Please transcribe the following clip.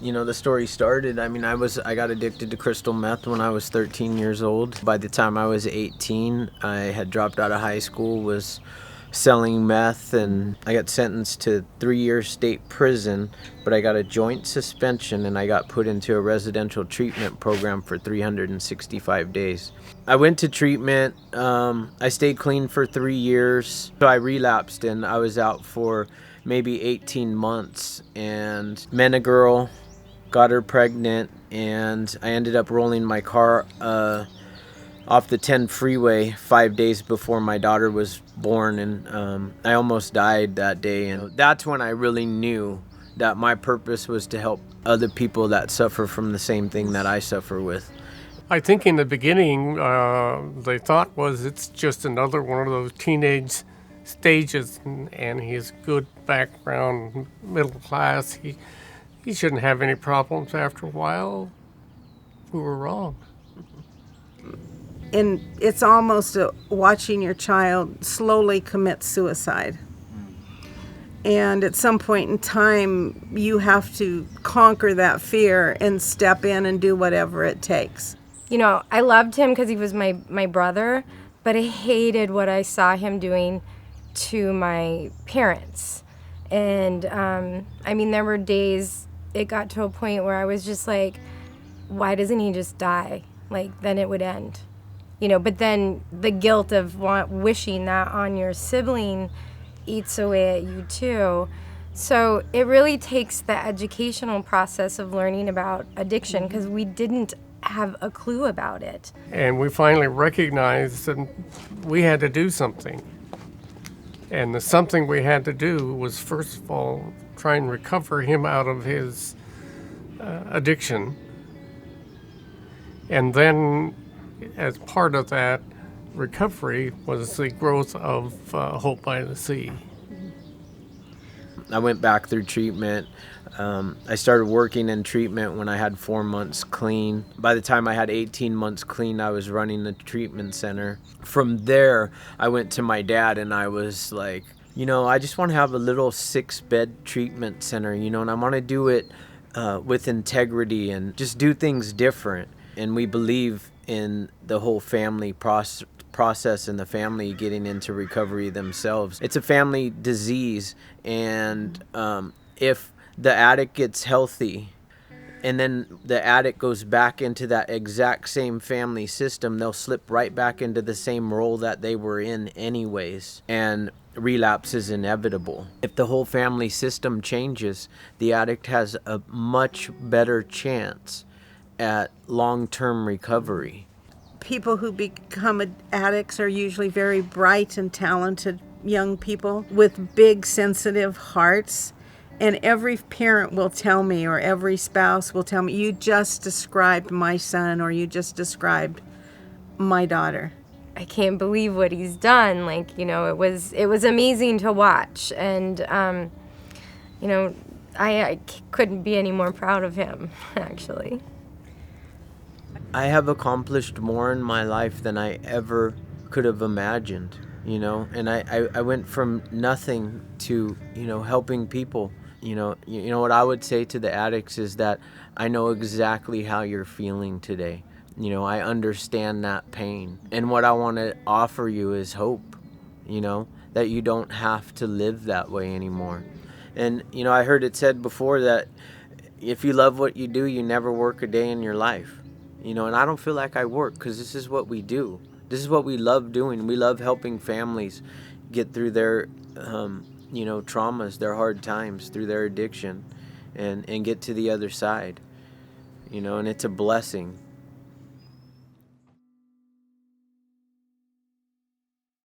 The story started, I got addicted to crystal meth when I was 13 years old. By the time I was 18, I had dropped out of high school, was selling meth, and I got sentenced to 3 years state prison, but I got a joint suspension and I got put into a residential treatment program for 365 days. I went to treatment. I stayed clean for 3 years. So I relapsed and I was out for maybe 18 months and met a girl, got her pregnant, and I ended up rolling my car off the 10 freeway 5 days before my daughter was born, and I almost died that day. And that's when I really knew that my purpose was to help other people that suffer from the same thing that I suffer with. I think in the beginning, the thought was it's just another one of those teenage stages, and he's good background, middle class. He shouldn't have any problems after a while. We were wrong. And it's almost watching your child slowly commit suicide. And at some point in time, you have to conquer that fear and step in and do whatever it takes. I loved him because he was my brother, but I hated what I saw him doing to my parents. And, there were days it got to a point where I was just like, why doesn't he just die? Then it would end. But then the guilt of wishing that on your sibling eats away at you too. So it really takes the educational process of learning about addiction because we didn't have a clue about it. And we finally recognized that we had to do something. And the something we had to do was, first of all, try and recover him out of his addiction. And then, as part of that recovery, was the growth of Hope by the Sea. I went back through treatment. I started working in treatment when I had 4 months clean. By the time I had 18 months clean, I was running the treatment center. From there, I went to my dad and I was like, I just want to have a little 6-bed treatment center, and I want to do it with integrity and just do things different. And we believe in the whole family process and the family getting into recovery themselves. It's a family disease, and if the addict gets healthy and then the addict goes back into that exact same family system, they'll slip right back into the same role that they were in anyways, and relapse is inevitable. If the whole family system changes, the addict has a much better chance at long-term recovery. People who become addicts are usually very bright and talented young people with big, sensitive hearts. And every parent will tell me, or every spouse will tell me, you just described my son, or you just described my daughter. I can't believe what he's done. It was amazing to watch. And, I couldn't be any more proud of him, actually. I have accomplished more in my life than I ever could have imagined, and I went from nothing to, helping people. What I would say to the addicts is that I know exactly how you're feeling today. I understand that pain. And what I want to offer you is hope, that you don't have to live that way anymore. And, I heard it said before that if you love what you do, you never work a day in your life. And I don't feel like I work because this is what we do. This is what we love doing. We love helping families get through their, traumas, their hard times, through their addiction, and get to the other side. And it's a blessing.